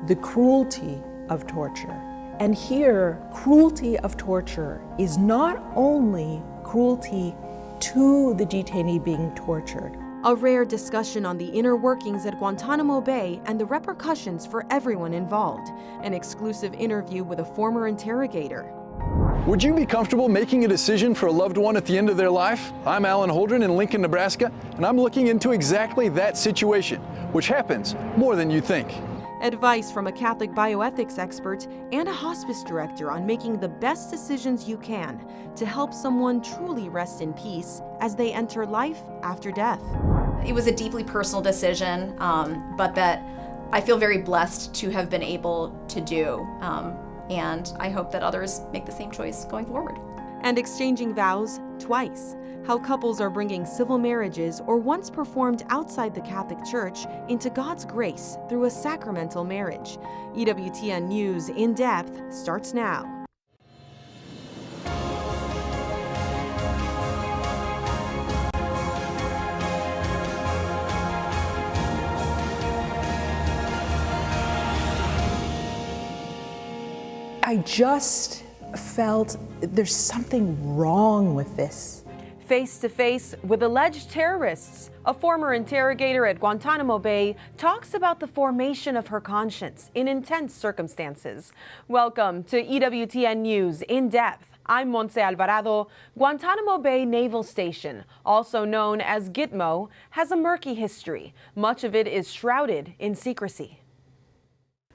the cruelty of torture. And here, cruelty of torture is not only cruelty to the detainee being tortured. A rare discussion on the inner workings at Guantanamo Bay and the repercussions for everyone involved. An exclusive interview with a former interrogator. Would you be comfortable making a decision for a loved one at the end of their life? I'm Alan Holdren in Lincoln, Nebraska, and I'm looking into exactly that situation, which happens more than you think. Advice from a Catholic bioethics expert and a hospice director on making the best decisions you can to help someone truly rest in peace as they enter life after death. It was a deeply personal decision, but that I feel very blessed to have been able to do. And I hope that others make the same choice going forward. And exchanging vows twice. How couples are bringing civil marriages or once performed outside the Catholic Church into God's grace through a sacramental marriage. EWTN News In Depth starts now. I just felt there's something wrong with this. Face to face with alleged terrorists, a former interrogator at Guantanamo Bay talks about the formation of her conscience in intense circumstances. Welcome to EWTN News In Depth. I'm Montse Alvarado. Guantanamo Bay Naval Station, also known as Gitmo, has a murky history. Much of it is shrouded in secrecy.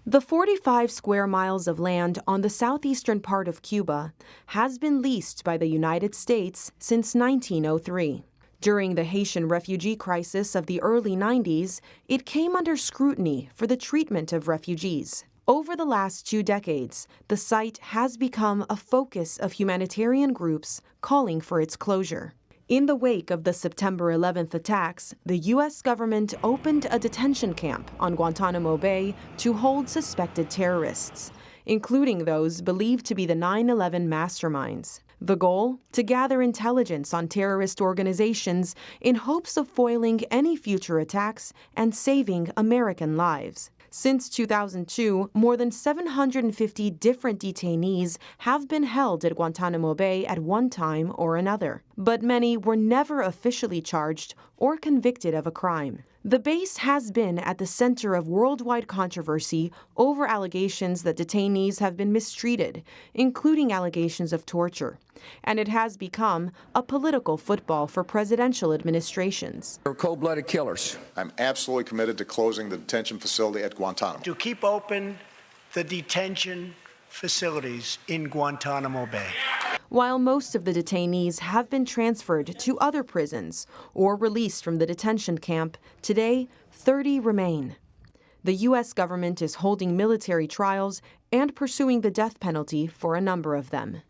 The 45 square miles of land on the southeastern part of Cuba has been leased by the United States since 1903. During the Haitian refugee crisis of the early 90s, it came under scrutiny for the treatment of refugees. Over the last 2 decades, the site has become a focus of humanitarian groups calling for its closure. In the wake of the September 11th attacks, the U.S. government opened a detention camp on Guantanamo Bay to hold suspected terrorists, including those believed to be the 9/11 masterminds. The goal? To gather intelligence on terrorist organizations in hopes of foiling any future attacks and saving American lives. Since 2002, more than 750 different detainees have been held at Guantanamo Bay at one time or another, but many were never officially charged or convicted of a crime. The base has been at the center of worldwide controversy over allegations that detainees have been mistreated, including allegations of torture, and it has become a political football for presidential administrations. They're cold-blooded killers. I'm absolutely committed to closing the detention facility at Guantanamo. To keep open the detention facilities in Guantanamo Bay. While most of the detainees have been transferred to other prisons or released from the detention camp, today 30 remain. The U.S. government is holding military trials and pursuing the death penalty for a number of them.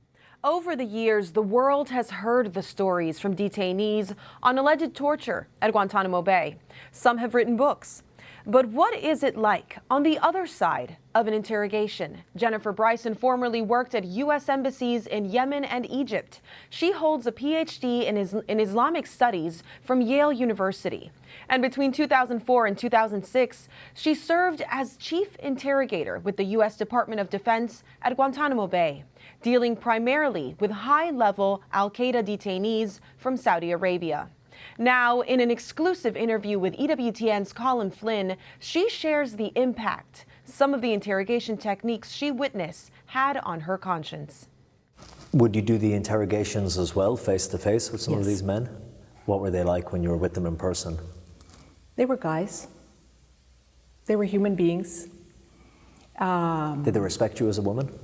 Over the years, the world has heard the stories from detainees on alleged torture at Guantanamo Bay. Some have written books. But what is it like on the other side of an interrogation? Jennifer Bryson formerly worked at U.S. embassies in Yemen and Egypt. She holds a Ph.D. in Islamic Studies from Yale University. And between 2004 and 2006, she served as chief interrogator with the U.S. Department of Defense at Guantanamo Bay, dealing primarily with high-level al-Qaeda detainees from Saudi Arabia. Now, in an exclusive interview with EWTN's Colin Flynn, she shares the impact some of the interrogation techniques she witnessed had on her conscience. Would you do the interrogations as well, face-to-face with some of these men? What were they like when you were with them in person? They were guys. They were human beings. Did they respect you as a woman?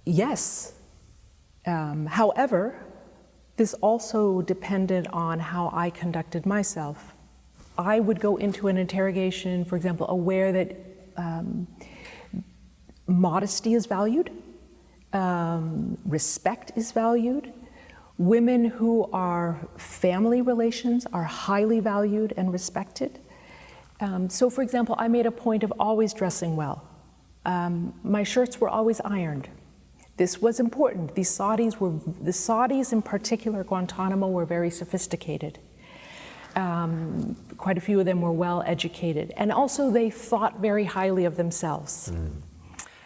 Yes. However, this also depended on how I conducted myself. I would go into an interrogation, for example, aware that modesty is valued, respect is valued. Women who are family relations are highly valued and respected. So, for example, I made a point of always dressing well. My shirts were always ironed. This was important. The Saudis in particular, Guantanamo, were very sophisticated. Quite a few of them were well educated. And also they thought very highly of themselves.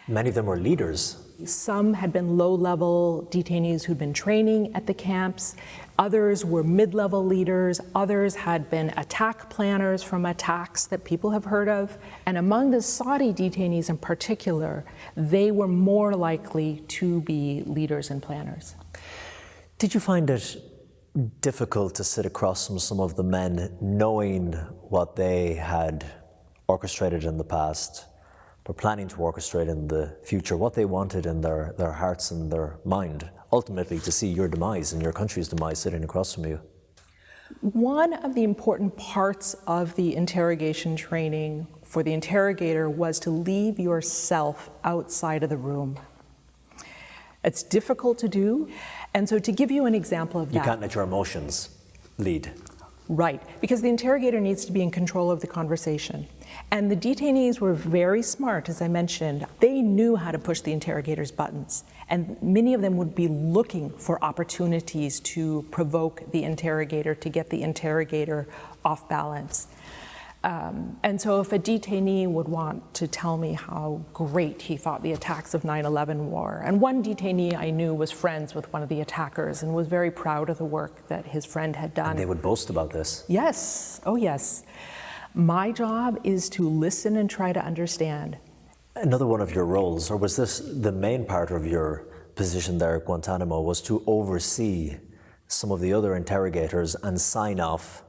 Many of them were leaders. Some had been low-level detainees who'd been training at the camps. Others were mid-level leaders. Others had been attack planners from attacks that people have heard of. And among the Saudi detainees in particular, they were more likely to be leaders and planners. Did you find it difficult to sit across from some of the men knowing what they had orchestrated in the past, were planning to orchestrate in the future, what they wanted in their hearts and their mind, ultimately to see your demise and your country's demise sitting across from you? One of the important parts of the interrogation training for the interrogator was to leave yourself outside of the room. It's difficult to do, and so to give you an example of that. You can't let your emotions lead. Right, because the interrogator needs to be in control of the conversation. And the detainees were very smart, as I mentioned. They knew how to push the interrogator's buttons. And many of them would be looking for opportunities to provoke the interrogator, to get the interrogator off balance. And so if a detainee would want to tell me how great he thought the attacks of 9/11 were, and one detainee I knew was friends with one of the attackers and was very proud of the work that his friend had done. And they would boast about this. Yes, oh yes. My job is to listen and try to understand. Another one of your roles, or was this the main part of your position there at Guantanamo, was to oversee some of the other interrogators and sign off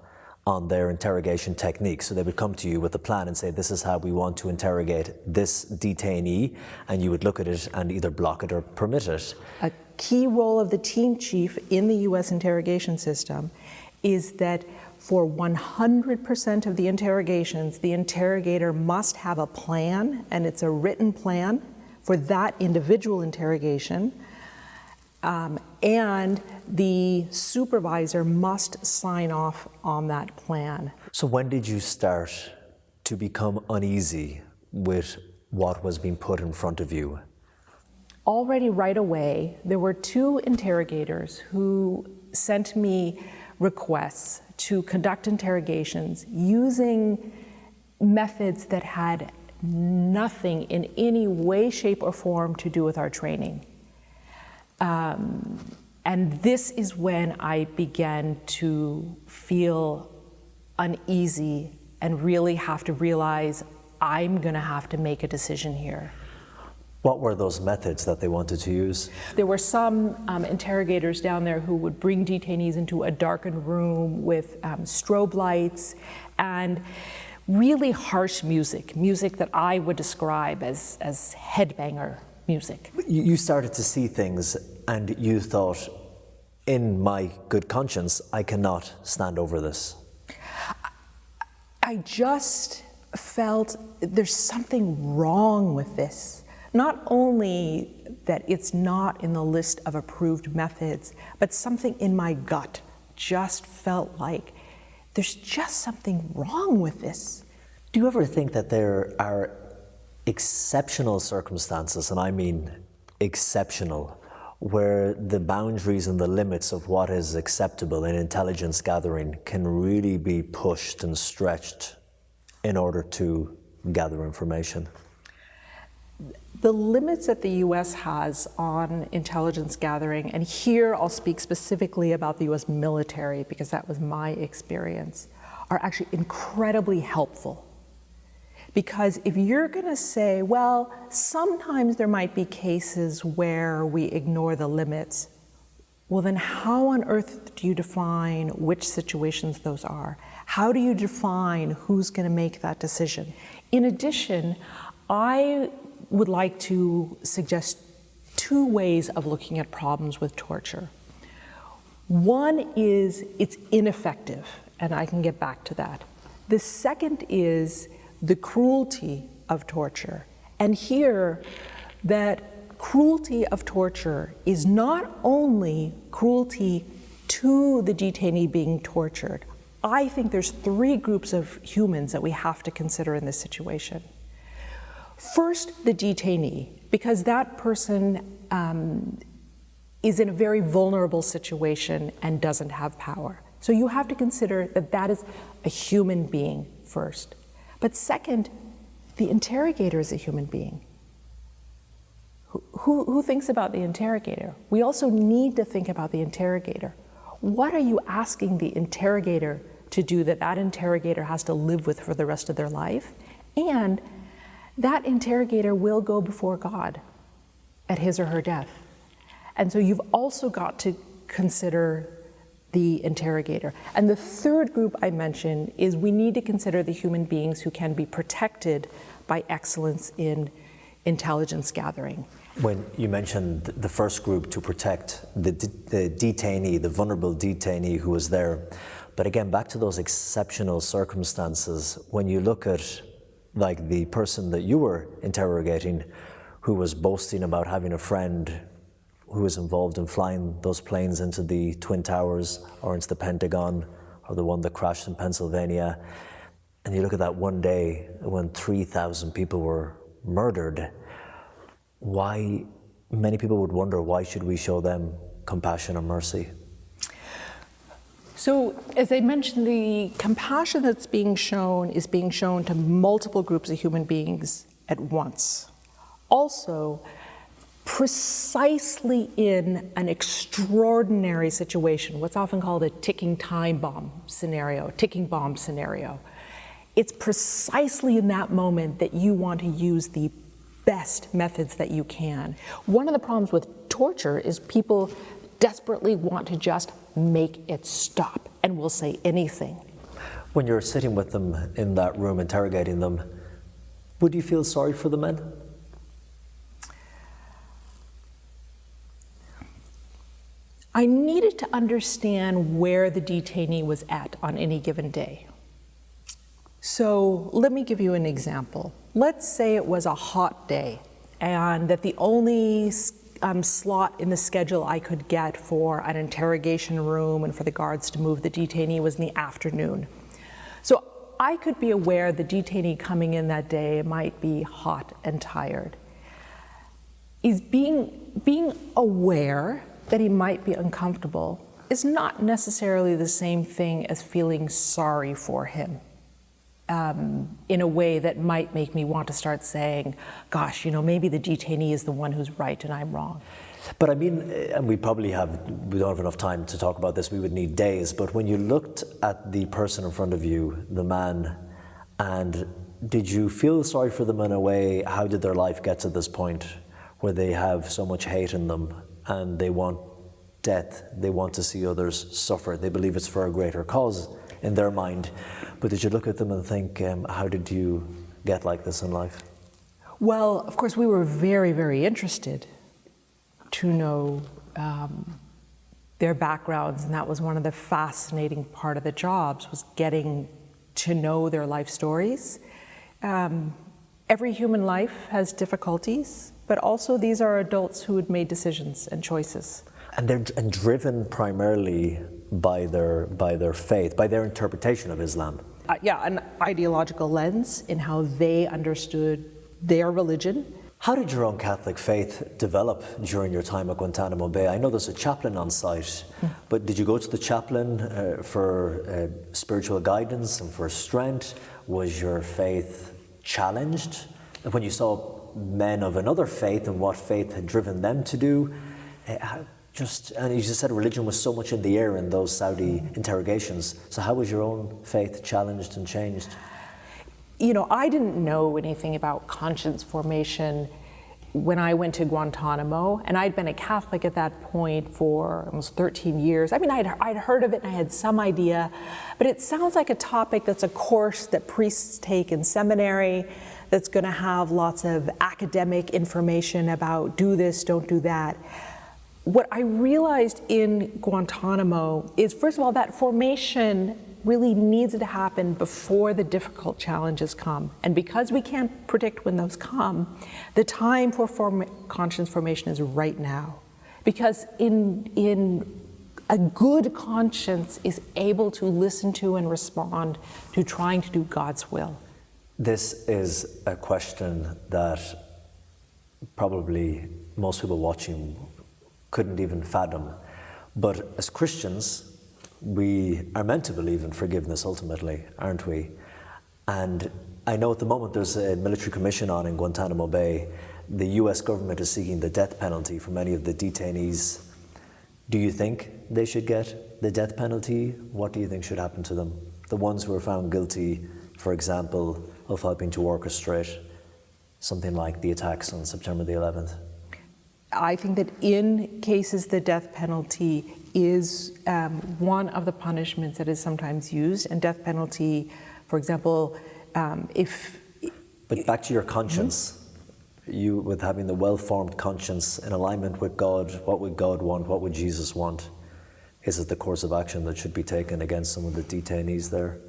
on their interrogation techniques. So they would come to you with a plan and say, this is how we want to interrogate this detainee, and you would look at it and either block it or permit it. A key role of the team chief in the U.S. interrogation system is that for 100% of the interrogations, the interrogator must have a plan, and it's a written plan for that individual interrogation. And the supervisor must sign off on that plan. So when did you start to become uneasy with what was being put in front of you? Already right away, there were 2 interrogators who sent me requests to conduct interrogations using methods that had nothing in any way, shape, or form to do with our training. And this is when I began to feel uneasy and really have to realize I'm going to have to make a decision here. What were those methods that they wanted to use? There were some interrogators down there who would bring detainees into a darkened room with strobe lights and really harsh music that I would describe as headbanger music. You started to see things and you thought, in my good conscience, I cannot stand over this. I just felt there's something wrong with this. Not only that it's not in the list of approved methods, but something in my gut just felt like there's just something wrong with this. Do you ever think that there are exceptional circumstances, and I mean exceptional, where the boundaries and the limits of what is acceptable in intelligence gathering can really be pushed and stretched in order to gather information? The limits that the U.S. has on intelligence gathering, and here I'll speak specifically about the U.S. military because that was my experience, are actually incredibly helpful. Because if you're going to say, well, sometimes there might be cases where we ignore the limits, well then how on earth do you define which situations those are? How do you define who's going to make that decision? In addition, I would like to suggest 2 ways of looking at problems with torture. One is it's ineffective, and I can get back to that. The second is the cruelty of torture. And here, that cruelty of torture is not only cruelty to the detainee being tortured. I think there's 3 groups of humans that we have to consider in this situation. First, the detainee, because that person is in a very vulnerable situation and doesn't have power. So you have to consider that that is a human being first. But second, the interrogator is a human being. Who thinks about the interrogator? We also need to think about the interrogator. What are you asking the interrogator to do that that interrogator has to live with for the rest of their life? And that interrogator will go before God at his or her death. And so you've also got to consider the interrogator. And the third group I mentioned is we need to consider the human beings who can be protected by excellence in intelligence gathering. When you mentioned the first group to protect the detainee, the vulnerable detainee who was there, but again, back to those exceptional circumstances, when you look at like the person that you were interrogating who was boasting about having a friend who was involved in flying those planes into the Twin Towers or into the Pentagon or the one that crashed in Pennsylvania, and you look at that one day when 3,000 people were murdered, why, many people would wonder, why should we show them compassion or mercy? So, as I mentioned, the compassion that's being shown is being shown to multiple groups of human beings at once. Also, precisely in an extraordinary situation, what's often called a ticking bomb scenario. It's precisely in that moment that you want to use the best methods that you can. One of the problems with torture is people desperately want to just make it stop and will say anything. When you're sitting with them in that room, interrogating them, would you feel sorry for the men? I needed to understand where the detainee was at on any given day. So let me give you an example. Let's say it was a hot day and that the only slot in the schedule I could get for an interrogation room and for the guards to move the detainee was in the afternoon. So I could be aware the detainee coming in that day might be hot and tired. Is being aware that he might be uncomfortable is not necessarily the same thing as feeling sorry for him. In a way that might make me want to start saying, gosh, maybe the detainee is the one who's right and I'm wrong. But I mean, and we don't have enough time to talk about this, we would need days, but when you looked at the person in front of you, the man, and did you feel sorry for them in a way? How did their life get to this point where they have so much hate in them and they want death, they want to see others suffer, they believe it's for a greater cause in their mind? But did you look at them and think, how did you get like this in life? Well, of course, we were very, very interested to know their backgrounds, and that was one of the fascinating part of the jobs, was getting to know their life stories. Every human life has difficulties, but also these are adults who had made decisions and choices. And they're driven primarily by their faith, by their interpretation of Islam. An ideological lens in how they understood their religion. How did your own Catholic faith develop during your time at Guantanamo Bay? I know there's a chaplain on site, but did you go to the chaplain for spiritual guidance and for strength? Was your faith challenged? When you saw men of another faith and what faith had driven them to do, and you just said religion was so much in the air in those Saudi interrogations. So how was your own faith challenged and changed? I didn't know anything about conscience formation when I went to Guantanamo, and I'd been a Catholic at that point for almost 13 years. I mean, I'd heard of it and I had some idea, but it sounds like a topic that's a course that priests take in seminary that's going to have lots of academic information about do this, don't do that. What I realized in Guantanamo is, first of all, that formation really needs to happen before the difficult challenges come. And because we can't predict when those come, the time for conscience formation is right now. Because in a good conscience is able to listen to and respond to trying to do God's will. This is a question that probably most people watching couldn't even fathom. But as Christians, we are meant to believe in forgiveness ultimately, aren't we? And I know at the moment there's a military commission on in Guantanamo Bay. The US government is seeking the death penalty for many of the detainees. Do you think they should get the death penalty? What do you think should happen to them? The ones who are found guilty, for example, of helping to orchestrate something like the attacks on September the 11th? I think that in cases the death penalty is one of the punishments that is sometimes used, and death penalty, for example, But back to your conscience, you with having the well-formed conscience in alignment with God, what would God want, what would Jesus want? Is it the course of action that should be taken against some of the detainees there?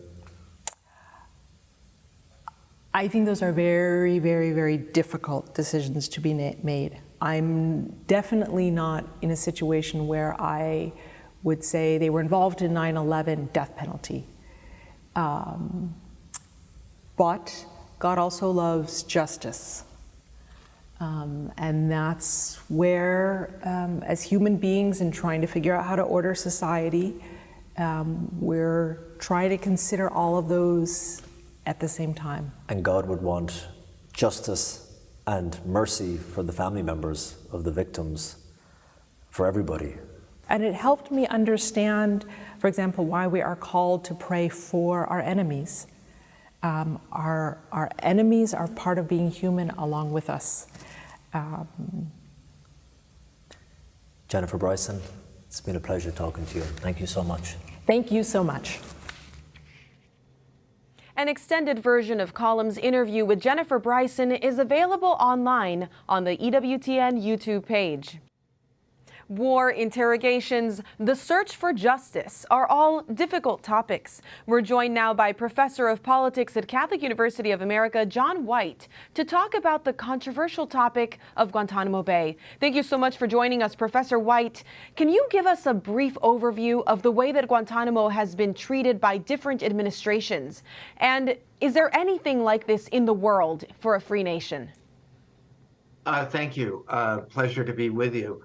I think those are very, very, very difficult decisions to be made. I'm definitely not in a situation where I would say they were involved in 9/11, death penalty. But God also loves justice. And that's where, as human beings and trying to figure out how to order society, we're trying to consider all of those at the same time. And God would want justice and mercy for the family members of the victims, for everybody. And it helped me understand, for example, why we are called to pray for our enemies. Our enemies are part of being human along with us. Jennifer Bryson, it's been a pleasure talking to you. Thank you so much. Thank you so much. An extended version of Column's interview with Jennifer Bryson is available online on the EWTN YouTube page. War, interrogations, the search for justice are all difficult topics. We're joined now by Professor of Politics at Catholic University of America, John White, to talk about the controversial topic of Guantanamo Bay. Thank you so much for joining us, Professor White. Can you give us a brief overview of the way that Guantanamo has been treated by different administrations? And is there anything like this in the world for a free nation? Thank you. Pleasure to be with you.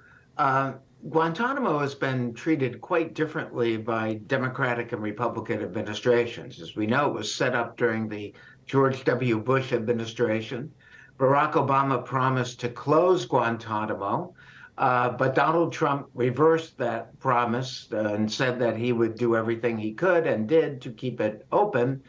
Guantanamo has been treated quite differently by Democratic and Republican administrations. As we know, it was set up during the George W. Bush administration. Barack Obama promised to close Guantanamo, but Donald Trump reversed that promise and said that he would do everything he could and did to keep it open.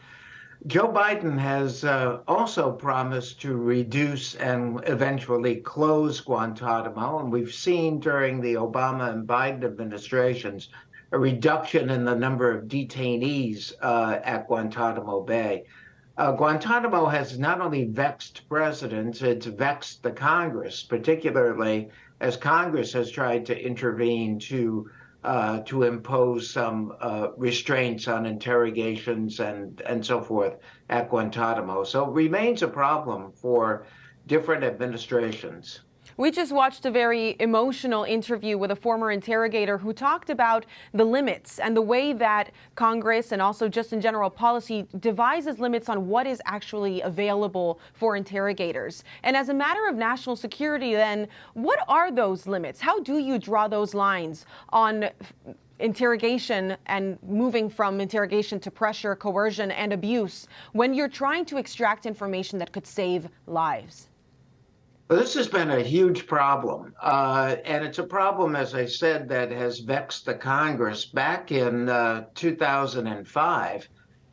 Joe Biden has also promised to reduce and eventually close Guantanamo, and we've seen during the Obama and Biden administrations a reduction in the number of detainees at Guantanamo Bay. Guantanamo has not only vexed presidents, it's vexed the Congress, particularly as Congress has tried to intervene to impose some restraints on interrogations and so forth at Guantanamo. So it remains a problem for different administrations. We just watched a very emotional interview with a former interrogator who talked about the limits and the way that Congress and also just in general policy devises limits on what is actually available for interrogators. And as a matter of national security, then, what are those limits? How do you draw those lines on interrogation and moving from interrogation to pressure, coercion, and abuse when you're trying to extract information that could save lives? Well, this has been a huge problem, and it's a problem, as I said, that has vexed the Congress. Back in 2005,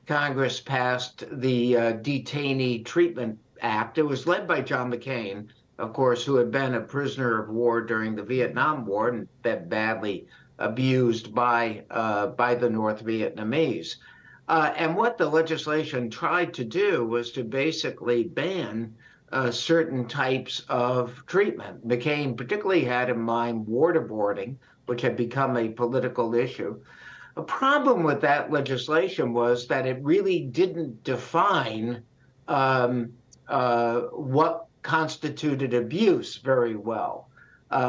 Congress passed the Detainee Treatment Act. It was led by John McCain, of course, who had been a prisoner of war during the Vietnam War and been badly abused by the North Vietnamese. And what the legislation tried to do was to basically ban certain types of treatment. McCain particularly had in mind waterboarding, which had become a political issue. A problem with that legislation was that it really didn't define what constituted abuse very well.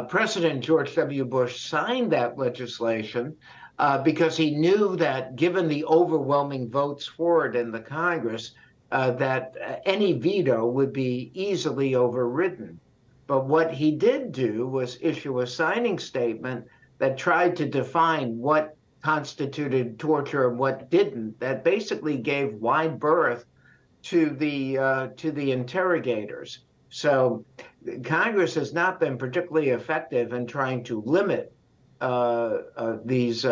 President George W. Bush signed that legislation because he knew that given the overwhelming votes for it in the Congress, that any veto would be easily overridden. But what he did do was issue a signing statement that tried to define what constituted torture and what didn't, that basically gave wide berth to the interrogators. So Congress has not been particularly effective in trying to limit these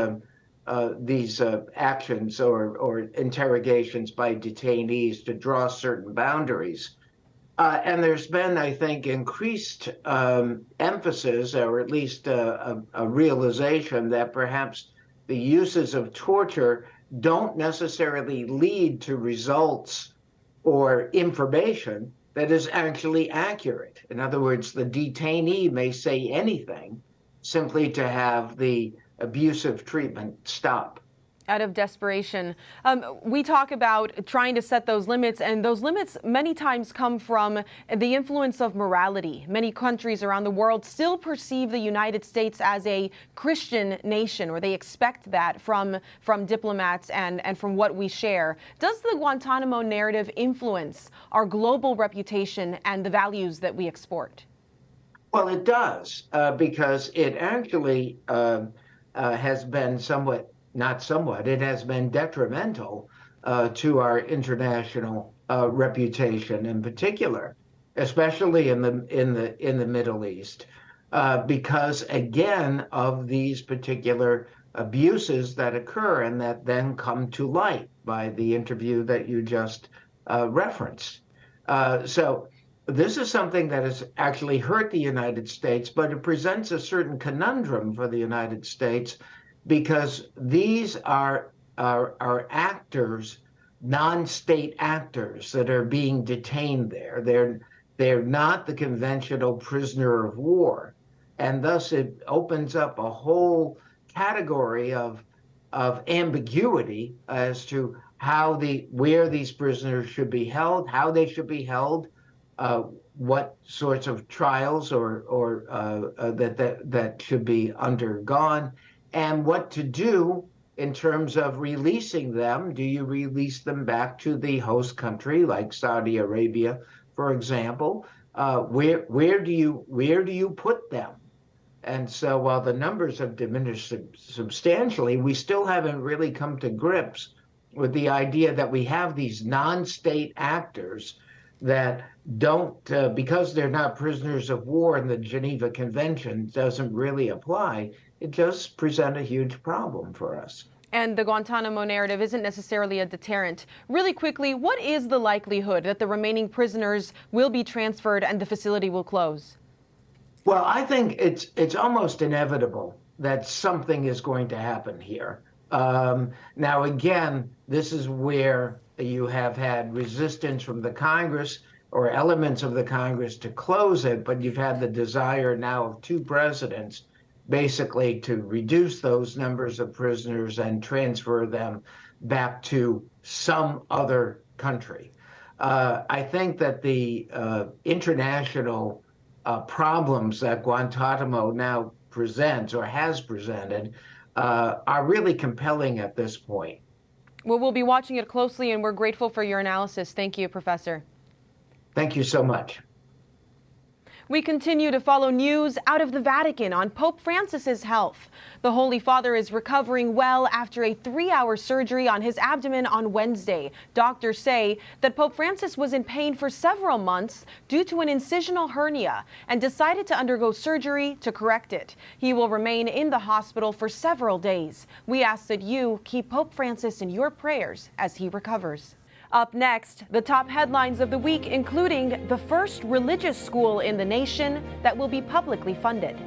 actions or interrogations by detainees to draw certain boundaries. And there's been, I think, increased emphasis, or at least a realization that perhaps the uses of torture don't necessarily lead to results or information that is actually accurate. In other words, the detainee may say anything simply to have the abusive treatment stop. Out of desperation. We talk about trying to set those limits, and those limits many times come from the influence of morality. Many countries around the world still perceive the United States as a Christian nation, or they expect that from diplomats and from what we share. Does the Guantanamo narrative influence our global reputation and the values that we export? Well, it does, because it actually has been it has been detrimental to our international reputation in particular, especially in the Middle East, because again of these particular abuses that occur and that then come to light by the interview that you just referenced. So this is something that has actually hurt the United States, but it presents a certain conundrum for the United States, because these are actors, non-state actors that are being detained there. They're not the conventional prisoner of war, and thus it opens up a whole category of ambiguity as to where these prisoners should be held, how they should be held, what sorts of trials or that should be undergone, and what to do in terms of releasing them. Do you release them back to the host country, like Saudi Arabia, for example? Where do you put them? And so while the numbers have diminished substantially, we still haven't really come to grips with the idea that we have these non-state actors that don't, because they're not prisoners of war and the Geneva Convention doesn't really apply, it does present a huge problem for us. And the Guantanamo narrative isn't necessarily a deterrent. Really quickly, what is the likelihood that the remaining prisoners will be transferred and the facility will close? Well, I think it's almost inevitable that something is going to happen here. Now, again, this is where you have had resistance from the Congress or elements of the Congress to close it, but you've had the desire now of two presidents basically to reduce those numbers of prisoners and transfer them back to some other country. I think that the international problems that Guantanamo now presents or has presented are really compelling at this point. Well, we'll be watching it closely, and we're grateful for your analysis. Thank you, Professor. Thank you so much. We continue to follow news out of the Vatican on Pope Francis's health. The Holy Father is recovering well after a 3-hour surgery on his abdomen on Wednesday. Doctors say that Pope Francis was in pain for several months due to an incisional hernia and decided to undergo surgery to correct it. He will remain in the hospital for several days. We ask that you keep Pope Francis in your prayers as he recovers. Up next, the top headlines of the week, including the first religious school in the nation that will be publicly funded.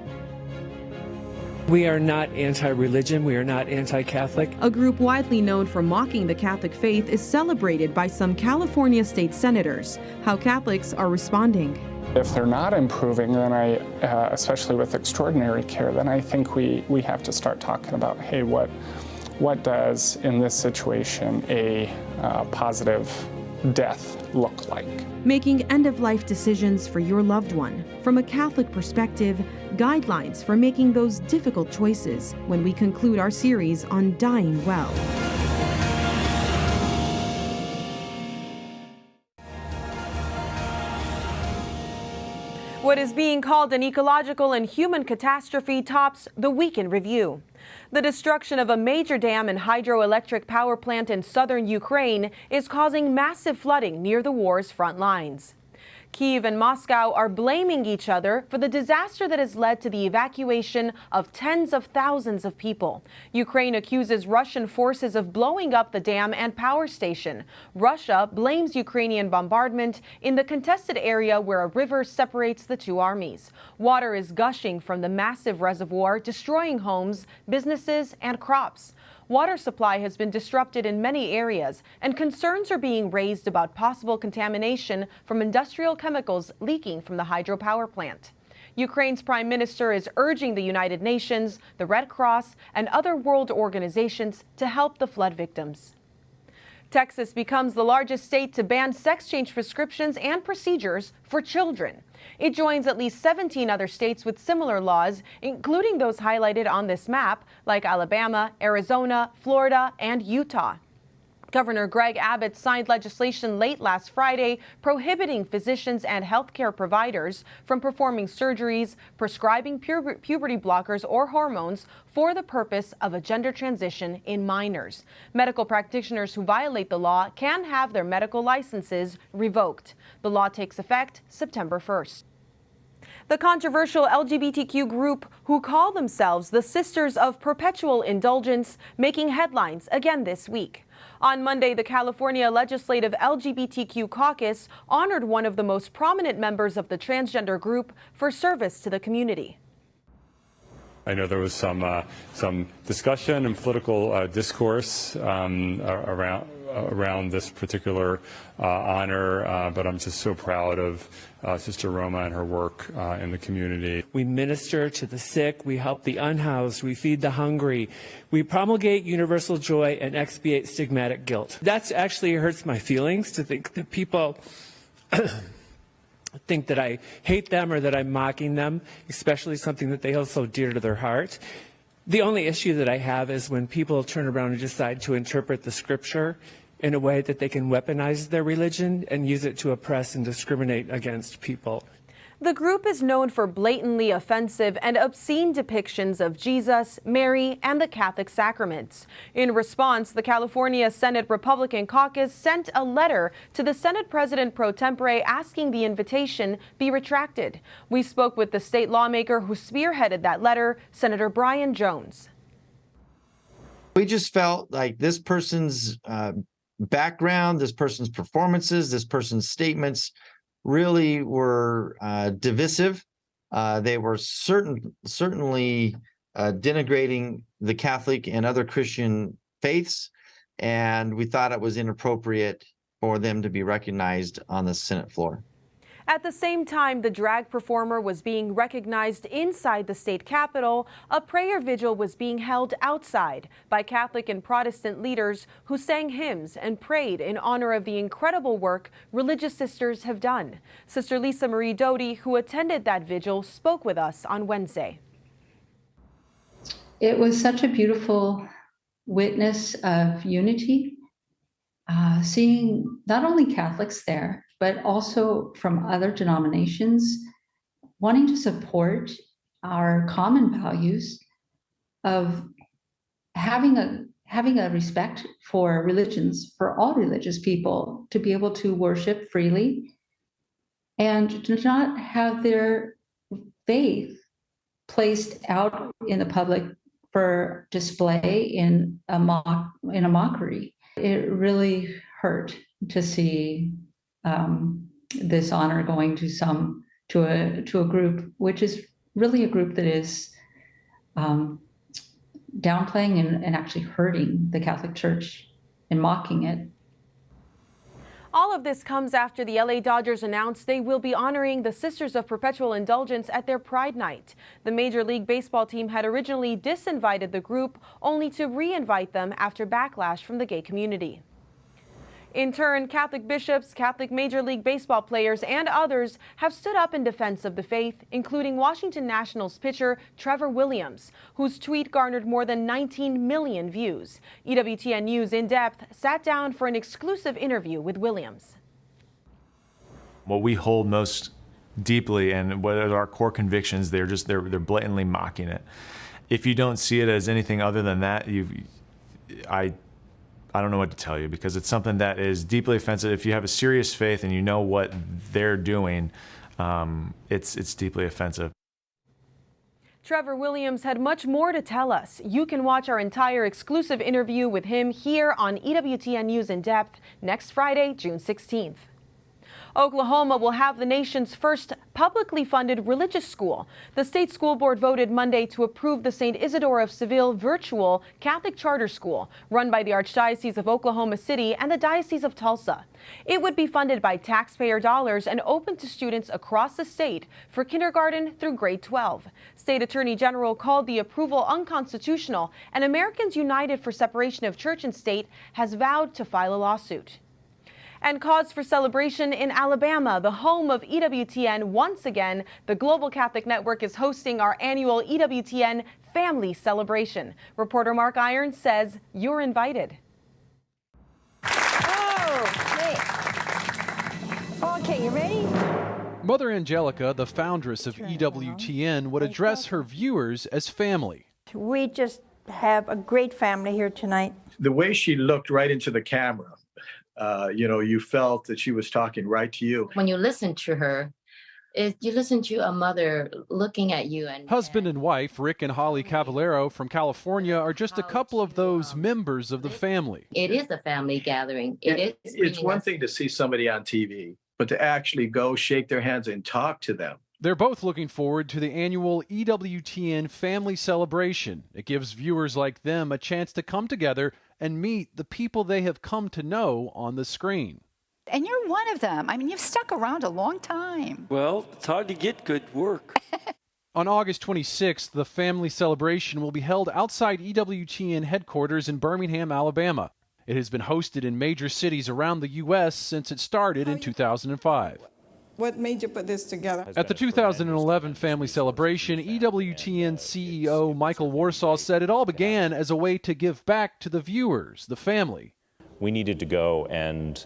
We are not anti-religion. We are not anti-Catholic. A group widely known for mocking the Catholic faith is celebrated by some California state senators. How Catholics are responding. If they're not improving, then especially with extraordinary care, then I think we have to start talking about, hey, what does, in this situation, a positive death look like? Making end-of-life decisions for your loved one. From a Catholic perspective, guidelines for making those difficult choices when we conclude our series on dying well. What is being called an ecological and human catastrophe tops the Week in Review. The destruction of a major dam and hydroelectric power plant in southern Ukraine is causing massive flooding near the war's front lines. Kyiv and Moscow are blaming each other for the disaster that has led to the evacuation of tens of thousands of people. Ukraine accuses Russian forces of blowing up the dam and power station. Russia blames Ukrainian bombardment in the contested area where a river separates the two armies. Water is gushing from the massive reservoir, destroying homes, businesses, and crops. Water supply has been disrupted in many areas, and concerns are being raised about possible contamination from industrial chemicals leaking from the hydropower plant. Ukraine's prime minister is urging the United Nations, the Red Cross, and other world organizations to help the flood victims. Texas becomes the largest state to ban sex change prescriptions and procedures for children. It joins at least 17 other states with similar laws, including those highlighted on this map, like Alabama, Arizona, Florida, and Utah. Governor Greg Abbott signed legislation late last Friday prohibiting physicians and healthcare providers from performing surgeries, prescribing puberty blockers or hormones for the purpose of a gender transition in minors. Medical practitioners who violate the law can have their medical licenses revoked. The law takes effect September 1st. The controversial LGBTQ group who call themselves the Sisters of Perpetual Indulgence making headlines again this week. On Monday, the California Legislative LGBTQ Caucus honored one of the most prominent members of the transgender group for service to the community. I know there was some discussion and political discourse around this particular honor, but I'm just so proud of Sister Roma and her work in the community. We minister to the sick, we help the unhoused, we feed the hungry, we promulgate universal joy and expiate stigmatic guilt. That's actually hurts my feelings to think that people think that I hate them or that I'm mocking them, especially something that they hold so dear to their heart. The only issue that I have is when people turn around and decide to interpret the scripture in a way that they can weaponize their religion and use it to oppress and discriminate against people. The group is known for blatantly offensive and obscene depictions of Jesus, Mary, and the Catholic sacraments. In response, the California Senate Republican caucus sent a letter to the Senate President pro tempore asking the invitation be retracted. We spoke with the state lawmaker who spearheaded that letter, Senator Brian Jones. We just felt like this person's background, this person's performances, this person's statements really were divisive. They were certainly denigrating the Catholic and other Christian faiths, and we thought it was inappropriate for them to be recognized on the Senate floor. At the same time the drag performer was being recognized inside the state capitol, a prayer vigil was being held outside by Catholic and Protestant leaders who sang hymns and prayed in honor of the incredible work religious sisters have done. Sister Lisa Marie Doty, who attended that vigil, spoke with us on Wednesday. It was such a beautiful witness of unity, seeing not only Catholics there, but also from other denominations, wanting to support our common values of having a respect for religions, for all religious people, to be able to worship freely and to not have their faith placed out in the public for display in a mockery. It really hurt to see this honor going to a group, which is really a group that is downplaying and actually hurting the Catholic Church and mocking it. All of this comes after the LA Dodgers announced they will be honoring the Sisters of Perpetual Indulgence at their Pride Night. The Major League Baseball team had originally disinvited the group, only to re-invite them after backlash from the gay community. In turn, Catholic bishops, Catholic Major League Baseball players, and others have stood up in defense of the faith, including Washington Nationals pitcher Trevor Williams, whose tweet garnered more than 19 million views. EWTN News In Depth sat down for an exclusive interview with Williams. What we hold most deeply and what are our core convictions, they're blatantly mocking it. if you don't see it as anything other than that, I don't know what to tell you, because it's something that is deeply offensive. If you have a serious faith and you know what they're doing, it's deeply offensive. Trevor Williams had much more to tell us. You can watch our entire exclusive interview with him here on EWTN News In Depth next Friday, June 16th. Oklahoma will have the nation's first publicly funded religious school. The state school board voted Monday to approve the St. Isidore of Seville virtual Catholic charter school run by the Archdiocese of Oklahoma City and the Diocese of Tulsa. It would be funded by taxpayer dollars and open to students across the state for kindergarten through grade 12. State Attorney General called the approval unconstitutional, and Americans United for Separation of Church and State has vowed to file a lawsuit. And cause for celebration in Alabama, the home of EWTN. Once again, the Global Catholic Network is hosting our annual EWTN Family Celebration. Reporter Mark Irons says you're invited. Okay, you ready? Mother Angelica, the foundress of EWTN, would address her viewers as family. We just have a great family here tonight. The way she looked right into the camera, you felt that she was talking right to you. When you listen to her, you listen to a mother looking at you. And husband and wife, Rick and Holly Cavallero from California, are just a couple of those members of the family. It is a family gathering. It's one thing to see somebody on TV, but to actually go shake their hands and talk to them. They're both looking forward to the annual EWTN Family Celebration. It gives viewers like them a chance to come together and meet the people they have come to know on the screen. And you're one of them. I mean, you've stuck around a long time. Well, it's hard to get good work. On August 26th, the family celebration will be held outside EWTN headquarters in Birmingham, Alabama. It has been hosted in major cities around the U.S. since it started in 2005. What made you put this together? At the 2011 family celebration, EWTN CEO Michael Warsaw said it all began as a way to give back to the viewers, the family. We needed to go and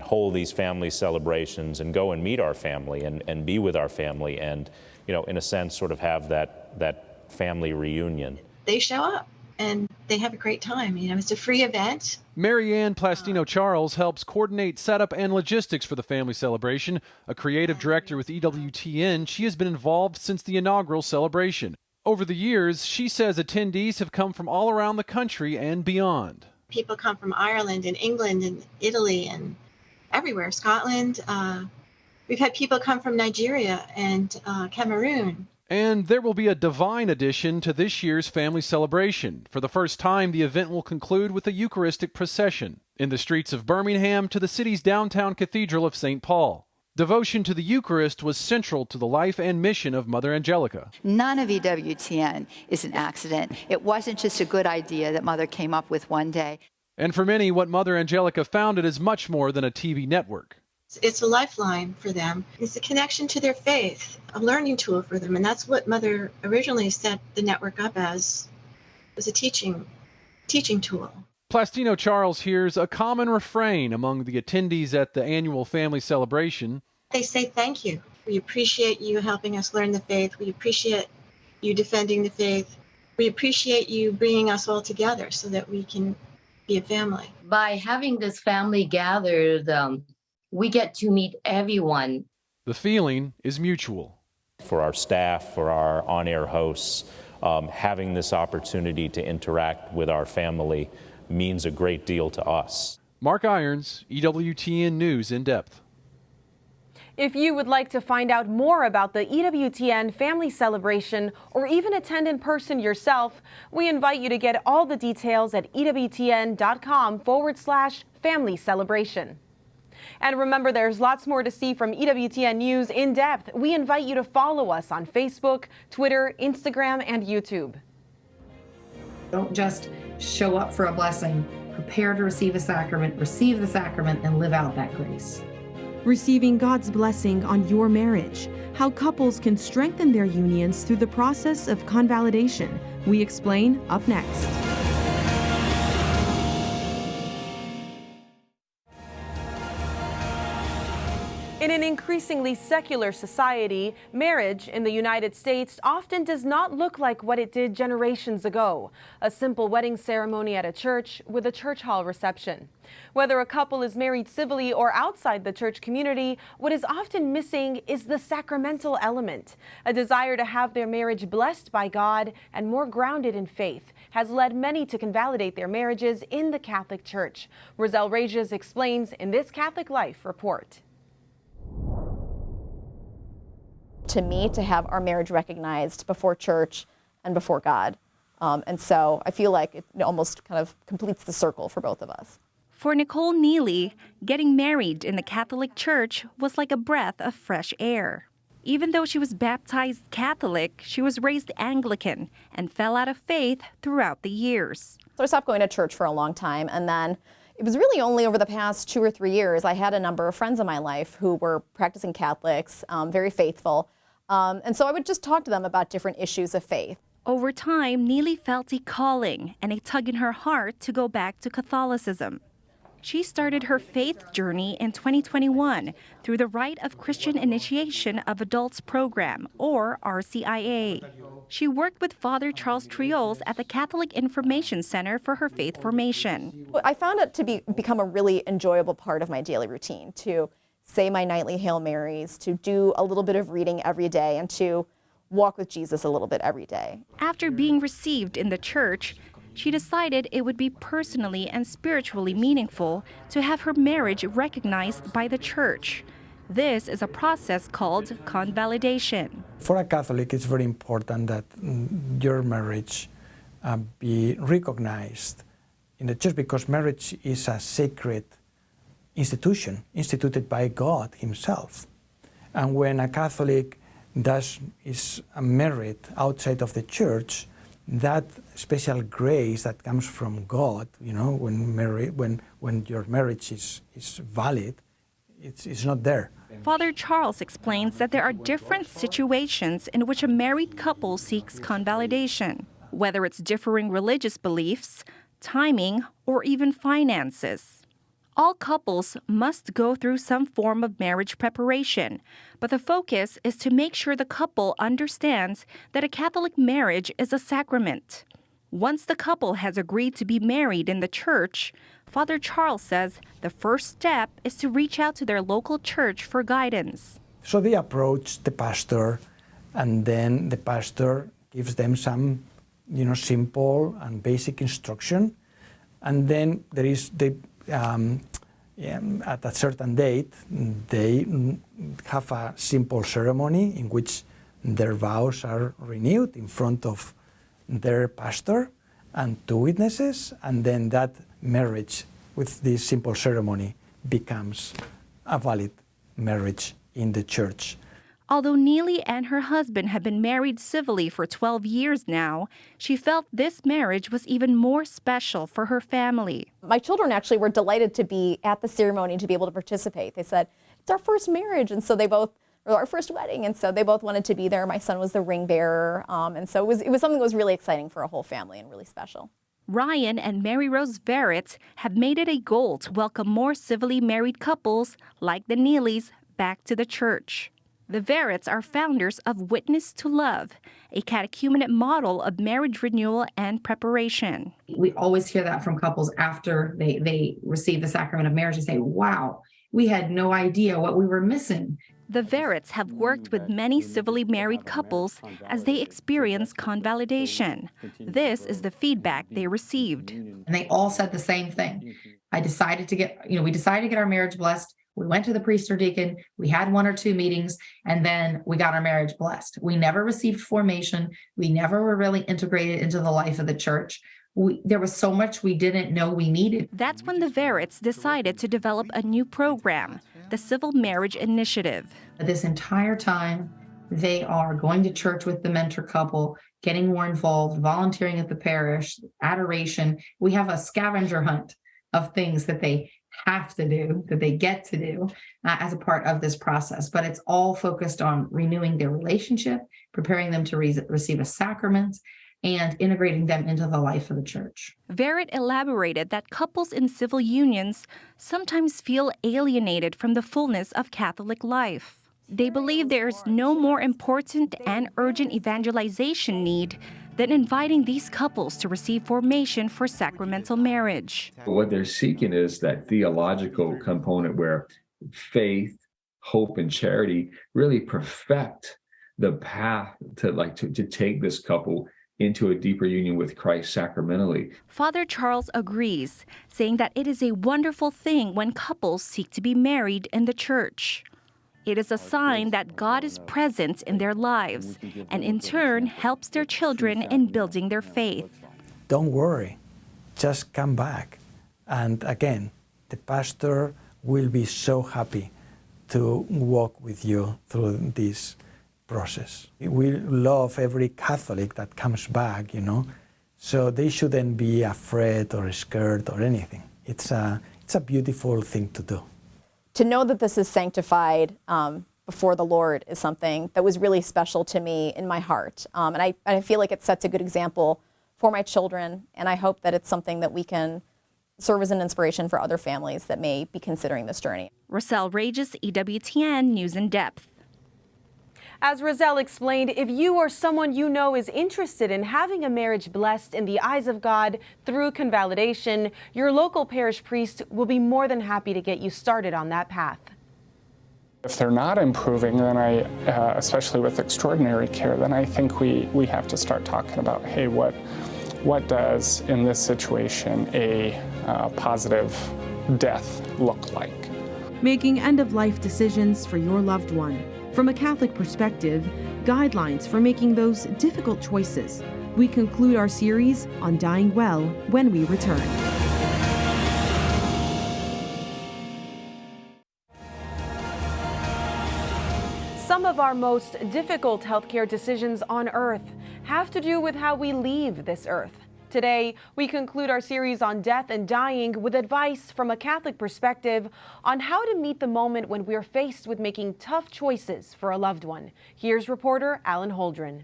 hold these family celebrations and go and meet our family and be with our family and, in a sense, sort of have that family reunion. They show up and they have a great time. It's a free event. Marianne Plastino-Charles helps coordinate setup and logistics for the family celebration. A creative director with EWTN, she has been involved since the inaugural celebration. Over the years, she says attendees have come from all around the country and beyond. People come from Ireland and England and Italy and everywhere, Scotland. We've had people come from Nigeria and Cameroon. And there will be a divine addition to this year's family celebration. For the first time, the event will conclude with a Eucharistic procession in the streets of Birmingham to the city's downtown Cathedral of St. Paul. Devotion to the Eucharist was central to the life and mission of Mother Angelica. None of EWTN is an accident. It wasn't just a good idea that Mother came up with one day. And for many, what Mother Angelica founded is much more than a TV network. It's a lifeline for them. It's a connection to their faith, a learning tool for them. And that's what Mother originally set the network up as, was a teaching tool. Plastino-Charles hears a common refrain among the attendees at the annual family celebration. They say thank you. We appreciate you helping us learn the faith. We appreciate you defending the faith. We appreciate you bringing us all together so that we can be a family. By having this family gathered, we get to meet everyone. The feeling is mutual. For our staff, for our on-air hosts, having this opportunity to interact with our family means a great deal to us. Mark Irons, EWTN News In Depth. If you would like to find out more about the EWTN Family Celebration or even attend in person yourself, we invite you to get all the details at EWTN.com/family celebration. And remember, there's lots more to see from EWTN News In Depth. We invite you to follow us on Facebook, Twitter, Instagram, and YouTube. Don't just show up for a blessing. Prepare to receive a sacrament, receive the sacrament, and live out that grace. Receiving God's blessing on your marriage. How couples can strengthen their unions through the process of convalidation. We explain up next. In an increasing increasingly secular society, marriage in the United States often does not look like what it did generations ago. A simple wedding ceremony at a church with a church hall reception. Whether a couple is married civilly or outside the church community, what is often missing is the sacramental element. A desire to have their marriage blessed by God and more grounded in faith has led many to convalidate their marriages in the Catholic Church. Roselle Regis explains in this Catholic Life report. To me, to have our marriage recognized before church and before God. And so I feel like it almost kind of completes the circle for both of us. For Nicole Neely, getting married in the Catholic Church was like a breath of fresh air. Even though she was baptized Catholic, she was raised Anglican and fell out of faith throughout the years. So I stopped going to church for a long time, and then it was really only over the past 2 or 3 years I had a number of friends in my life who were practicing Catholics, very faithful, and so I would just talk to them about different issues of faith. Over time, Neely felt a calling and a tug in her heart to go back to Catholicism. She started her faith journey in 2021 through the Rite of Christian Initiation of Adults program, or RCIA. She worked with Father Charles Triols at the Catholic Information Center for her faith formation. I found it to become a really enjoyable part of my daily routine, to say my nightly Hail Marys, to do a little bit of reading every day, and to walk with Jesus a little bit every day. After being received in the church, she decided it would be personally and spiritually meaningful to have her marriage recognized by the church. This is a process called convalidation. For a Catholic, it's very important that your marriage be recognized in the church, because marriage is a sacred institution instituted by God Himself. And when a Catholic is married outside of the church, that special grace that comes from God, when your marriage is valid, it's not there. Father Charles explains that there are different situations in which a married couple seeks convalidation, whether it's differing religious beliefs, timing, or even finances. All couples must go through some form of marriage preparation, but the focus is to make sure the couple understands that a Catholic marriage is a sacrament. Once the couple has agreed to be married in the church, Father Charles says the first step is to reach out to their local church for guidance. So they approach the pastor, and then the pastor gives them some, simple and basic instruction, and then there is at a certain date, they have a simple ceremony in which their vows are renewed in front of their pastor and 2 witnesses, and then that marriage with this simple ceremony becomes a valid marriage in the church. Although Neely and her husband have been married civilly for 12 years now, she felt this marriage was even more special for her family. My children actually were delighted to be at the ceremony and to be able to participate. They said, it's our first marriage, and so our first wedding, and so they both wanted to be there. My son was the ring bearer, and so it was something that was really exciting for a whole family and really special. Ryan and Mary Rose Verrett have made it a goal to welcome more civilly married couples like the Neelys back to the church. The Verretts are founders of Witness to Love, a catechumenate model of marriage renewal and preparation. We always hear that from couples after they receive the sacrament of marriage. They say, wow, we had no idea what we were missing. The Verretts have worked with many civilly married couples as they experience convalidation. This is the feedback they received. And they all said the same thing. We decided to get our marriage blessed. We went to the priest or deacon, we had 1 or 2 meetings, and then we got our marriage blessed. We never received formation. We never were really integrated into the life of the church. There was so much we didn't know we needed. That's when the Verretts decided to develop a new program, the Civil Marriage Initiative. This entire time, they are going to church with the mentor couple, getting more involved, volunteering at the parish, adoration. We have a scavenger hunt of things that they have to do, that they get to do as a part of this process. But it's all focused on renewing their relationship, preparing them to receive a sacrament, and integrating them into the life of the church. Verrett elaborated that couples in civil unions sometimes feel alienated from the fullness of Catholic life. they believe there's no more important and urgent evangelization need than inviting these couples to receive formation for sacramental marriage. What they're seeking is that theological component where faith, hope, and charity really perfect the path to take this couple into a deeper union with Christ sacramentally. Father Charles agrees, saying that it is a wonderful thing when couples seek to be married in the church. It is a sign that God is present in their lives and in turn helps their children in building their faith. Don't worry, just come back. And again, the pastor will be so happy to walk with you through this process. We love every Catholic that comes back, so they shouldn't be afraid or scared or anything. It's a beautiful thing to do. To know that this is sanctified before the Lord is something that was really special to me in my heart. And I feel like it sets a good example for my children, and I hope that it's something that we can serve as an inspiration for other families that may be considering this journey. Rochelle Regis, EWTN News in Depth. As Roselle explained, if you or someone you know is interested in having a marriage blessed in the eyes of God through convalidation, your local parish priest will be more than happy to get you started on that path. If they're not improving, then especially with extraordinary care, then I think we have to start talking about, hey, what does, in this situation, a positive death look like? Making end-of-life decisions for your loved one. From a Catholic perspective, guidelines for making those difficult choices. We conclude our series on dying well when we return. Some of our most difficult healthcare decisions on earth have to do with how we leave this earth. Today, we conclude our series on death and dying with advice from a Catholic perspective on how to meet the moment when we're faced with making tough choices for a loved one. Here's reporter Alan Holdren.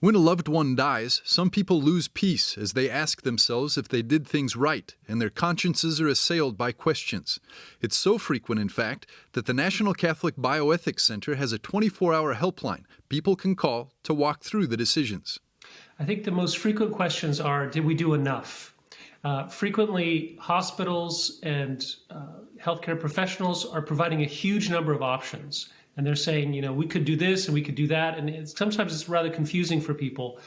When a loved one dies, some people lose peace as they ask themselves if they did things right, and their consciences are assailed by questions. It's so frequent, in fact, that the National Catholic Bioethics Center has a 24-hour helpline people can call to walk through the decisions. I think the most frequent questions are, did we do enough? Frequently, hospitals and healthcare professionals are providing a huge number of options. And they're saying, we could do this and we could do that. And sometimes it's rather confusing for people.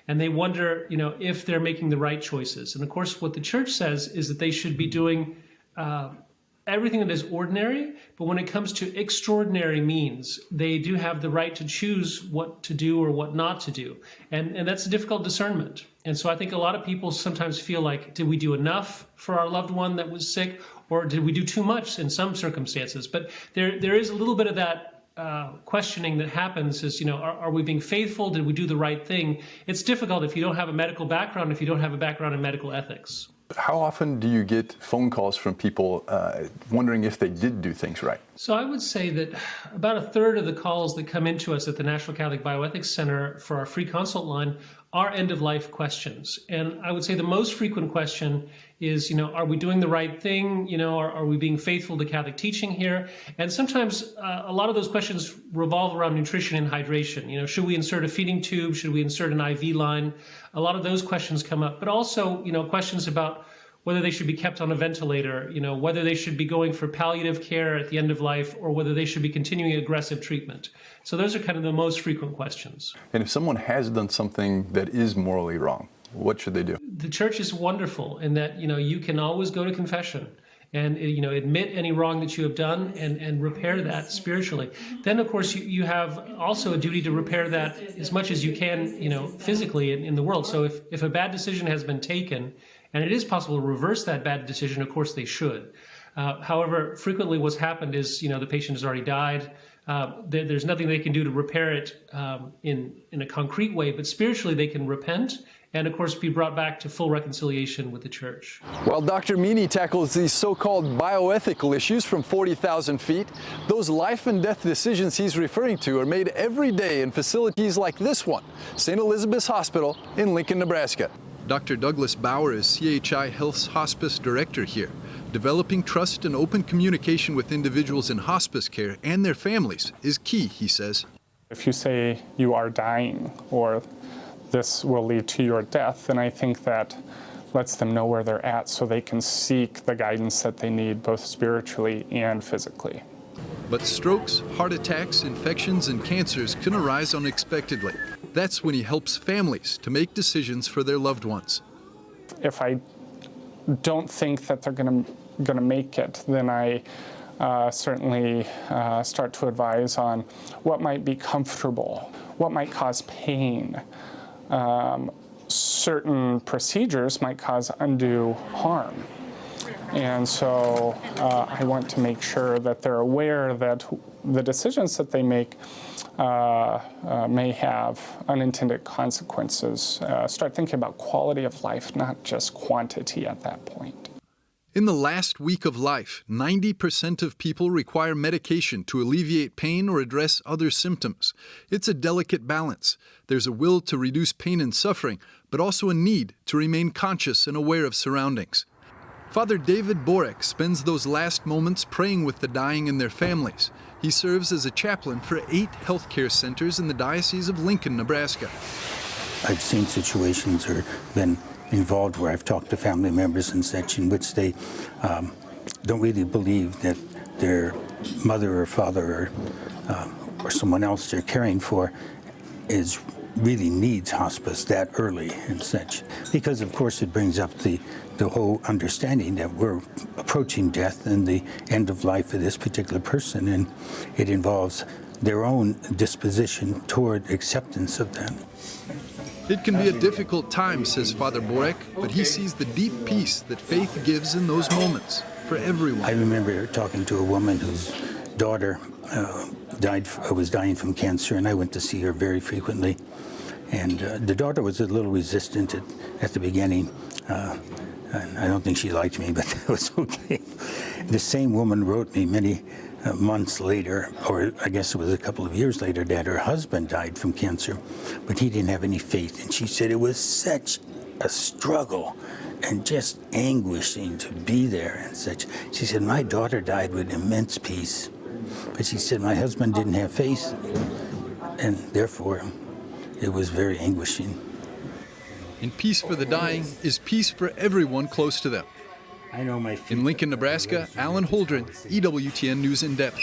And they wonder, if they're making the right choices. And of course, what the church says is that they should be doing everything that is ordinary, but when it comes to extraordinary means, they do have the right to choose what to do or what not to do. And that's a difficult discernment. And so I think a lot of people sometimes feel like, did we do enough for our loved one that was sick, or did we do too much in some circumstances? But there is a little bit of that questioning that happens is, are we being faithful? Did we do the right thing? It's difficult if you don't have a medical background, if you don't have a background in medical ethics. How often do you get phone calls from people wondering if they did do things right? So I would say that about a third of the calls that come into us at the National Catholic Bioethics Center for our free consult line are end-of-life questions. And I would say the most frequent question is, are we doing the right thing? Are we being faithful to Catholic teaching here? And sometimes a lot of those questions revolve around nutrition and hydration. Should we insert a feeding tube? Should we insert an IV line? A lot of those questions come up, but also, questions about whether they should be kept on a ventilator, whether they should be going for palliative care at the end of life, or whether they should be continuing aggressive treatment. So those are kind of the most frequent questions. And if someone has done something that is morally wrong, what should they do? The church is wonderful in that, you can always go to confession and, admit any wrong that you have done and repair that spiritually. Then, of course, you have also a duty to repair that as much as you can, physically in the world. So if a bad decision has been taken, and it is possible to reverse that bad decision, of course they should. However, frequently what's happened is, the patient has already died. There's nothing they can do to repair it in a concrete way, but spiritually they can repent and, of course, be brought back to full reconciliation with the church. While Dr. Meany tackles these so-called bioethical issues from 40,000 feet, those life and death decisions he's referring to are made every day in facilities like this one, St. Elizabeth's Hospital in Lincoln, Nebraska. Dr. Douglas Bauer is CHI Health's hospice director here. Developing trust and open communication with individuals in hospice care and their families is key, he says. If you say you are dying or this will lead to your death, then I think that lets them know where they're at so they can seek the guidance that they need both spiritually and physically. But strokes, heart attacks, infections, and cancers can arise unexpectedly. That's when he helps families to make decisions for their loved ones. If I don't think that they're going to make it, then I certainly start to advise on what might be comfortable, what might cause pain. Certain procedures might cause undue harm. And so I want to make sure that they're aware that the decisions that they make may have unintended consequences. Start thinking about quality of life, not just quantity at that point. In the last week of life, 90% of people require medication to alleviate pain or address other symptoms. It's a delicate balance. There's a will to reduce pain and suffering, but also a need to remain conscious and aware of surroundings. Father David Borek spends those last moments praying with the dying and their families. He serves as a chaplain for 8 healthcare centers in the Diocese of Lincoln, Nebraska. I've seen situations or been involved where I've talked to family members and such in which they don't really believe that their mother or father or someone else they're caring for really needs hospice that early and such. Because of course it brings up the whole understanding that we're approaching death and the end of life of this particular person, and it involves their own disposition toward acceptance of that. It can be a difficult time, says Father Borek, but he sees the deep peace that faith gives in those moments for everyone. I remember talking to a woman whose daughter was dying from cancer, and I went to see her very frequently. And the daughter was a little resistant at the beginning. And I don't think she liked me, but that was okay. The same woman wrote me many months later, or I guess it was a couple of years later, that her husband died from cancer, but he didn't have any faith. And she said it was such a struggle and just anguishing to be there and such. She said, my daughter died with immense peace, but she said my husband didn't have faith, and therefore it was very anguishing. And peace for the dying is peace for everyone close to them. I know my In Lincoln, Nebraska, Alan Holdren, EWTN News In Depth.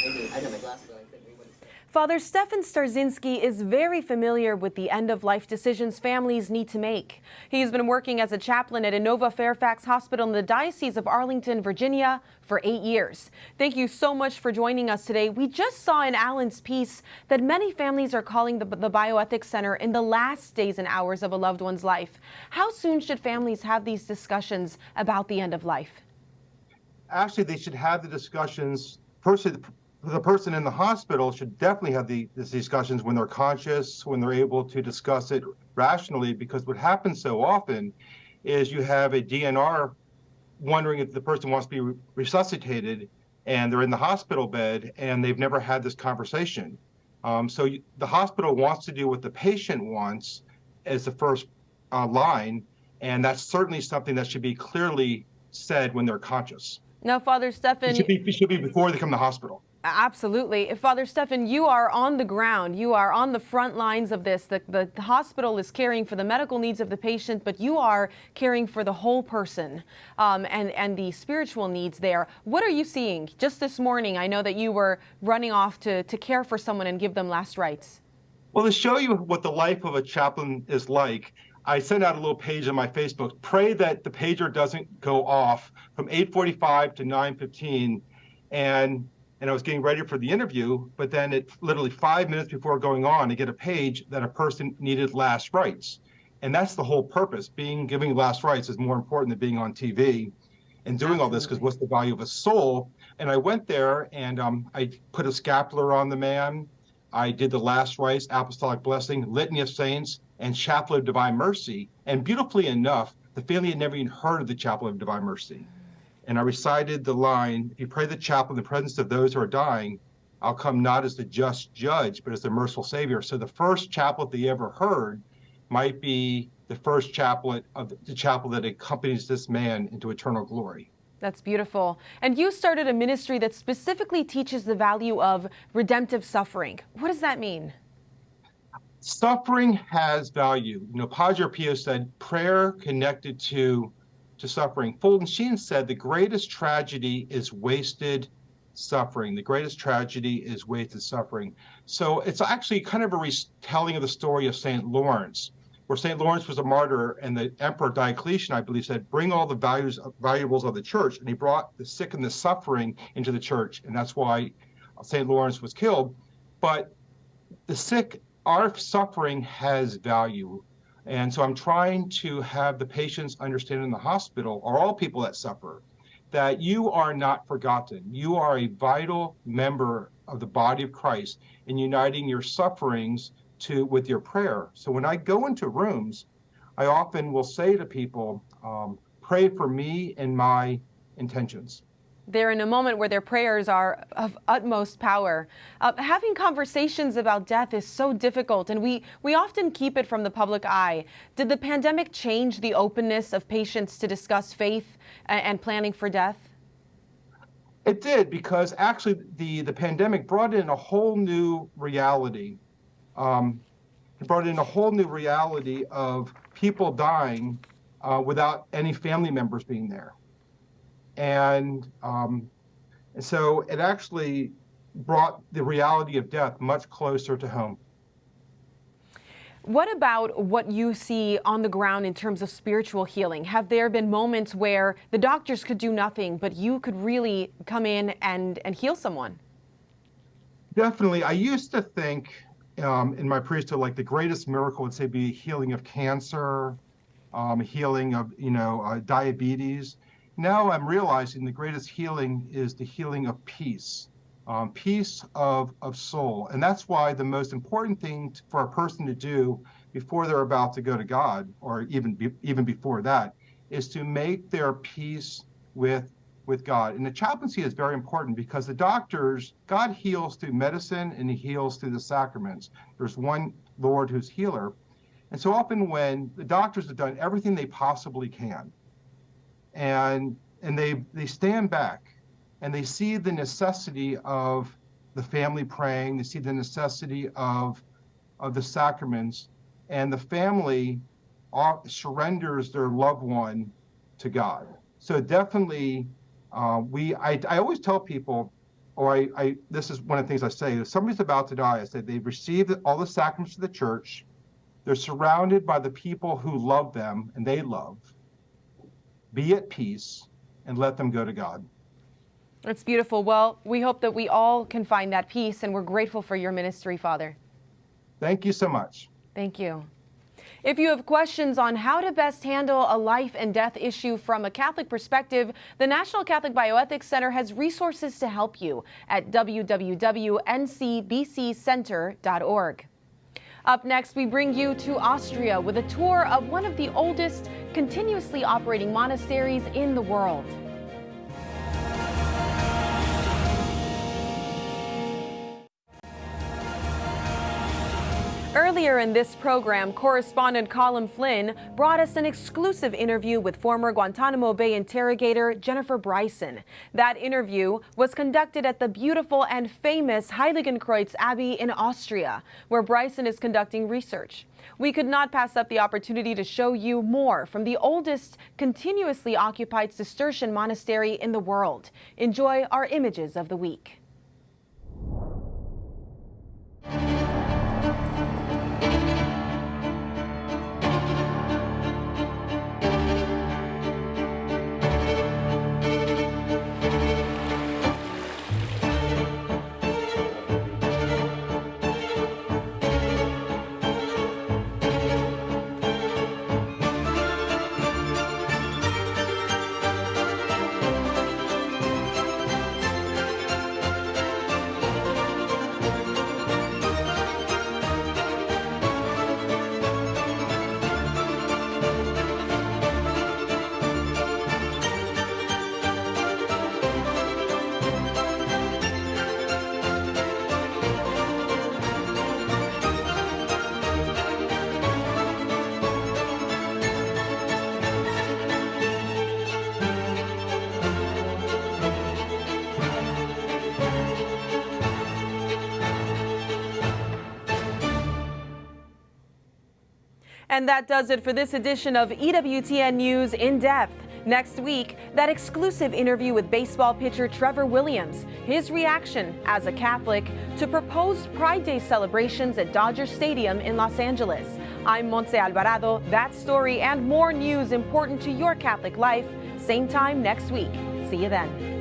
Father Stefan Starzinski is very familiar with the end-of-life decisions families need to make. He's been working as a chaplain at Inova Fairfax Hospital in the Diocese of Arlington, Virginia for 8 years. Thank you so much for joining us today. We just saw in Alan's piece that many families are calling the Bioethics Center in the last days and hours of a loved one's life. How soon should families have these discussions about the end of life? Actually, they should have the discussions. The person in the hospital should definitely have these discussions when they're conscious, when they're able to discuss it rationally, because what happens so often is you have a DNR wondering if the person wants to be resuscitated, and they're in the hospital bed and they've never had this conversation. So the hospital wants to do what the patient wants as the first line, and that's certainly something that should be clearly said when they're conscious. Now, Father Stefan, it should be before they come to the hospital. Absolutely. Father Stefan, you are on the ground. You are on the front lines of this. The hospital is caring for the medical needs of the patient, but you are caring for the whole person and the spiritual needs there. What are you seeing? Just this morning, I know that you were running off to care for someone and give them last rites. Well, to show you what the life of a chaplain is like, I sent out a little page on my Facebook. Pray that the pager doesn't go off from 8:45 to 9:15. And I was getting ready for the interview, but then it literally 5 minutes before going on, I get a page that a person needed last rites. And that's the whole purpose. Giving last rites is more important than being on TV and doing all this, because what's the value of a soul? And I went there and I put a scapular on the man. I did the last rites, apostolic blessing, litany of saints, and chaplet of divine mercy. And beautifully enough, the family had never even heard of the chaplet of divine mercy. And I recited the line, if you pray the chaplet in the presence of those who are dying, I'll come not as the just judge, but as the merciful Savior. So the first chaplet they ever heard might be the first chaplet of the chaplet that accompanies this man into eternal glory. That's beautiful. And you started a ministry that specifically teaches the value of redemptive suffering. What does that mean? Suffering has value. You know, Padre Pio said, prayer connected to suffering. Fulton Sheen said, the greatest tragedy is wasted suffering. The greatest tragedy is wasted suffering. So it's actually kind of a retelling of the story of St. Lawrence, where St. Lawrence was a martyr, and the Emperor Diocletian, I believe, said, bring all the valuables of the church. And he brought the sick and the suffering into the church. And that's why St. Lawrence was killed. But the sick, our suffering has value. And so I'm trying to have the patients understand in the hospital, or all people that suffer, that you are not forgotten. You are a vital member of the body of Christ in uniting your sufferings with your prayer. So when I go into rooms, I often will say to people, pray for me and my intentions. They're in a moment where their prayers are of utmost power. Having conversations about death is so difficult, and we often keep it from the public eye. Did the pandemic change the openness of patients to discuss faith and planning for death? It did, because actually the pandemic brought in a whole new reality. It brought in a whole new reality of people dying without any family members being there. And so it actually brought the reality of death much closer to home. What about what you see on the ground in terms of spiritual healing? Have there been moments where the doctors could do nothing, but you could really come in and heal someone? Definitely. I used to think in my priesthood, like the greatest miracle would say be healing of cancer, healing of, diabetes. Now I'm realizing the greatest healing is the healing of peace, peace of soul. And that's why the most important thing for a person to do before they're about to go to God, or even before that, is to make their peace with God. And the chaplaincy is very important, because the doctors, God heals through medicine and he heals through the sacraments. There's one Lord who's healer. And so often when the doctors have done everything they possibly can, and they stand back and they see the necessity of the family praying, they see the necessity of the sacraments, and the family surrenders their loved one to God. So definitely, I always tell people, or this is one of the things I say, if somebody's about to die, I say they've received all the sacraments of the church, they're surrounded by the people who love them and they love. Be at peace and let them go to God. It's beautiful. Well, we hope that we all can find that peace, and we're grateful for your ministry, Father. Thank you so much. Thank you. If you have questions on how to best handle a life and death issue from a Catholic perspective, the National Catholic Bioethics Center has resources to help you at www.ncbccenter.org. Up next, we bring you to Austria with a tour of one of the oldest continuously operating monasteries in the world. Earlier in this program, correspondent Colin Flynn brought us an exclusive interview with former Guantanamo Bay interrogator Jennifer Bryson. That interview was conducted at the beautiful and famous Heiligenkreuz Abbey in Austria, where Bryson is conducting research. We could not pass up the opportunity to show you more from the oldest continuously occupied Cistercian monastery in the world. Enjoy our images of the week. And that does it for this edition of EWTN News In Depth. Next week, that exclusive interview with baseball pitcher Trevor Williams, his reaction as a Catholic to proposed Pride Day celebrations at Dodger Stadium in Los Angeles. I'm Montse Alvarado. That story and more news important to your Catholic life, same time next week. See you then.